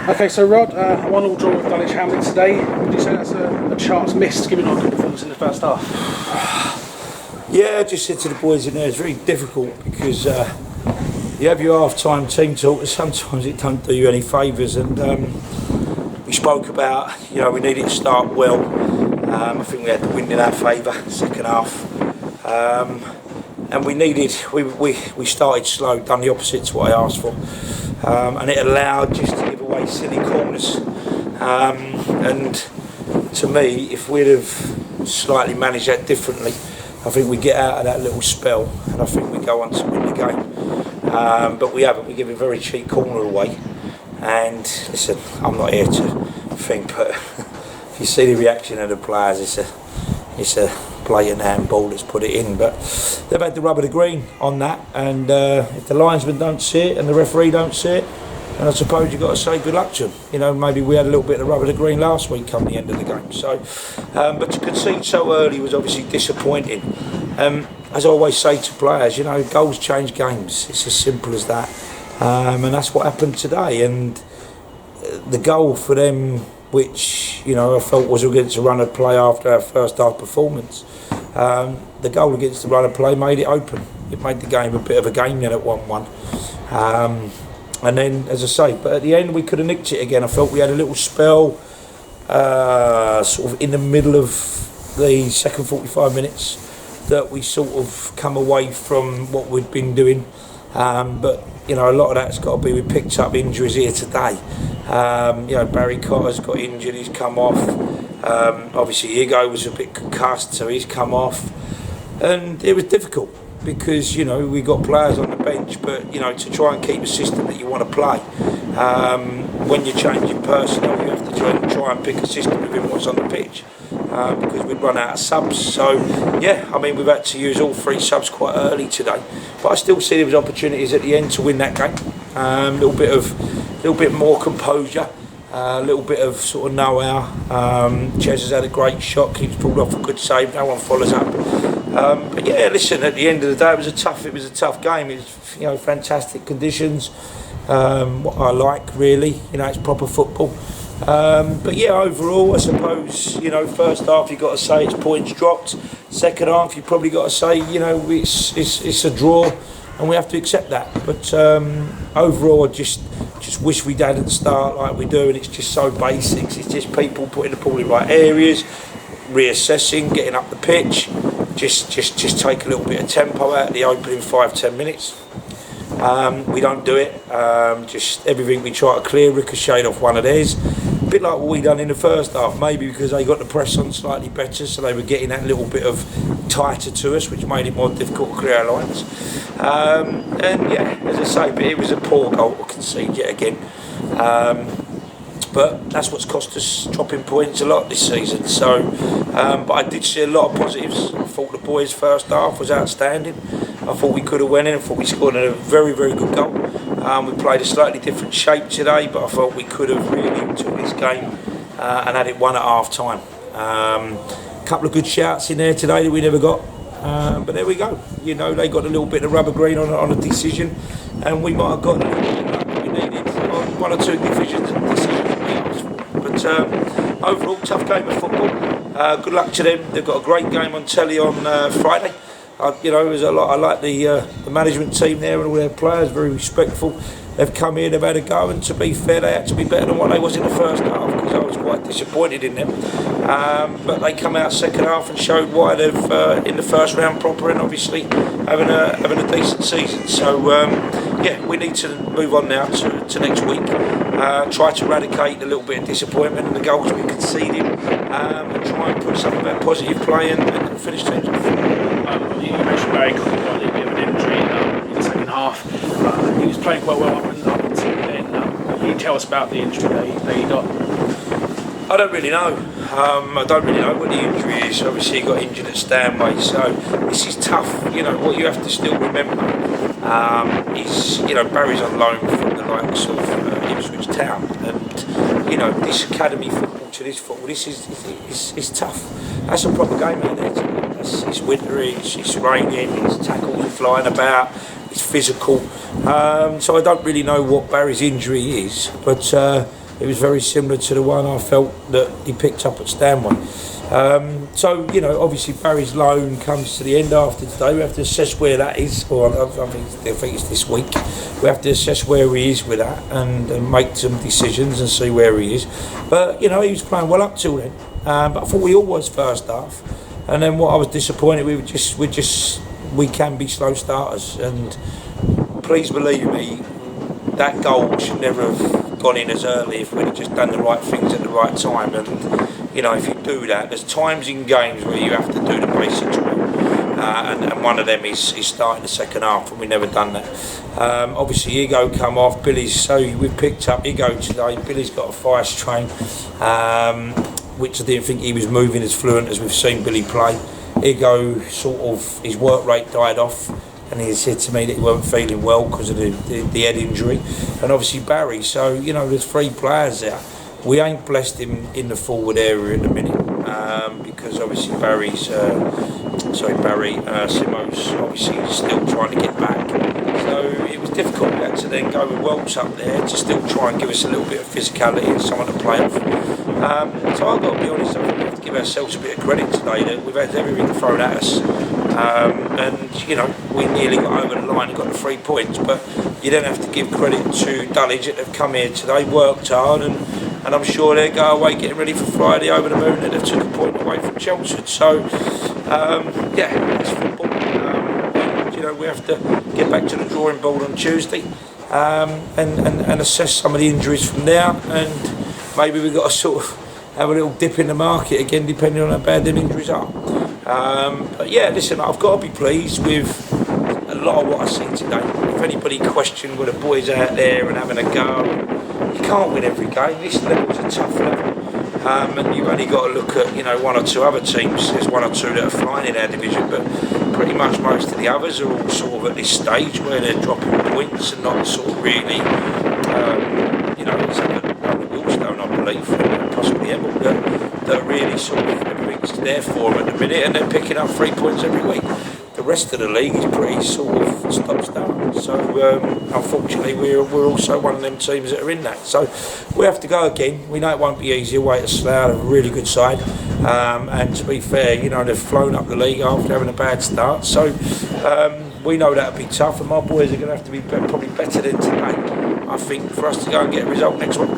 Okay, so Rod, a 1-1 draw with Dulwich Hamlet today. Would you say that's a chance missed, given our good performance in the first half? Yeah, I just said to the boys in there, it's very difficult because you have your half-time team talk, and sometimes it don't do you any favours. And we spoke about, we needed to start well. I think we had the wind in our favour, second half. And we started slow, done the opposite to what I asked for. And it allowed just to give away silly corners. And to me, if we'd have slightly managed that differently, I think we get out of that little spell, and I think we go on to win the game. But we haven't. We give a very cheap corner away. And listen, I'm not here to think, but if you see the reaction of the players, it's a blatant handball that's put it in. But they've had the rub of the green on that, and if the linesman don't see it and the referee don't see it, and I suppose you've got to say good luck to them. Maybe we had a little bit of rub of the green last week come the end of the game. So, but to concede so early was obviously disappointing. As I always say to players, goals change games. It's as simple as that. And that's what happened today. And the goal for them, which I felt was against the run of play after our first half performance, the goal against the run of play made it open. It made the game a bit of a game then at 1-1. And then, as I say, but at the end we could have nicked it again. I felt we had a little spell sort of in the middle of the second 45 minutes that we sort of come away from what we'd been doing. But a lot of that's got to be, we picked up injuries here today. Barry Cotter's got injured, he's come off. Obviously Igo was a bit concussed, so he's come off. And it was difficult because, we got players on the bench, but, to try and keep a system that you want to play, when you're changing personnel, you have to try and pick a system within what's on the pitch. Because we'd run out of subs, so yeah, we've had to use all 3 subs quite early today, but I still see there was opportunities at the end to win that game. A little bit more composure, a little bit of sort of know-how. Ches has had a great shot, keeps pulled off a good save, no one follows up. But yeah, listen, at the end of the day, it was a tough game. It was fantastic conditions. What I like really, it's proper football. But yeah, overall, I suppose, first half you've got to say it's points dropped. Second half you've probably got to say, it's a draw, and we have to accept that. But overall, I just wish we didn't start like we do, and it's just so basics. It's just people putting the ball in right areas, reassessing, getting up the pitch. Just take a little bit of tempo out of the opening 5-10 minutes. We don't do it. Just everything we try to clear ricocheted off one of theirs. A bit like what we done in the first half, maybe because they got the press on slightly better, so they were getting that little bit of tighter to us, which made it more difficult to clear our lines. And yeah, as I say, but it was a poor goal to concede yet again. But that's what's cost us dropping points a lot this season. So, but I did see a lot of positives. I thought the boys' first half was outstanding. I thought we could have went in. I thought we scored a very, very good goal. We played a slightly different shape today, but I felt we could have really took this game and had it won at half time. A couple of good shouts in there today that we never got. But there we go. They got a little bit of rubber green on a decision, and we might have got a little bit of luck that we needed on 1 or 2 decisions that we asked for. But overall, tough game of football. Good luck to them. They've got a great game on telly on Friday. There's a lot. I like the management team there and all their players. Very respectful. They've come in, they've had a go, and to be fair, they had to be better than what they was in the first half, because I was quite disappointed in them. But they come out second half and showed why they've in the first round proper, and obviously having a decent season. So yeah, we need to move on now to next week. Try to eradicate a little bit of disappointment in the goals we conceded, and try and put some of that positive play and finish teams off. You mentioned Barry Cotton got a little bit of an injury in the second half. He was playing quite well up until then. Can you tell us about the injury that he got? I don't really know. I don't really know what the injury is. Obviously, he got injured at Stanway, so this is tough. What you have to still remember is, Barry's on loan from the likes of Ipswich Town, and this academy football to this football, this is tough. That's a proper game out there. It's wintry, it's raining, it's tackles are flying about, it's physical. So I don't really know what Barry's injury is, but it was very similar to the one I felt that he picked up at Stanway. So, you know, obviously Barry's loan comes to the end after today. We have to assess where that is, or I think it's this week. We have to assess where he is with that and make some decisions and see where he is. But, you know, he was playing well up till then. But I thought we all was first half. And then what I was disappointed with, we can be slow starters. And please believe me, that goal should never have gone in as early if we'd have just done the right things at the right time. And you know, if you do that, there's times in games where you have to do the basics well, and one of them is starting the second half, and we've never done that. Obviously, Ego come off. We've picked up Ego today. Billy's got a fast train, which I didn't think he was moving as fluent as we've seen Billy play. Ego sort of, his work rate died off, and he said to me that he wasn't feeling well because of the head injury, and obviously Barry. So, you know, there's 3 players there. We ain't blessed him in the forward area at the minute, because obviously Simo's obviously still trying to get back. So it was difficult. We had to then go with Welch up there to still try and give us a little bit of physicality and someone to play off. So I've got to be honest, I think we have to give ourselves a bit of credit today that we've had everything thrown at us. And you know, we nearly got over the line and got the 3 points, but you don't have to give credit to Dulwich that have come here today, worked hard, and I'm sure they'll go away getting ready for Friday over the moon, and they've took a point away from Chelmsford. So, yeah, it's football. And, you know, we have to get back to the drawing board on Tuesday and assess some of the injuries from there. And maybe we've got to sort of have a little dip in the market again, depending on how bad them injuries are. But, yeah, listen, I've got to be pleased with a lot of what I see today. If anybody questioned were the boys out there and having a go, you can't win every game. This level's a tough level, and you've only got to look at, you know, 1 or 2 other teams. There's 1 or 2 that are flying in our division, but pretty much most of the others are all sort of at this stage where they're dropping points and not sort of really, you know, it's only Wilstone, I believe, and possibly Emil that are really sort of everything's there for them at the minute, and they're picking up 3 points every week. The rest of the league is pretty sort of stop-start. So unfortunately, we're also one of them teams that are in that. So we have to go again. We know it won't be easy away to Slough, a really good side. And to be fair, you know, they've flown up the league after having a bad start. So we know that'll be tough, and my boys are going to have to be probably better than today, I think, for us to go and get a result next week.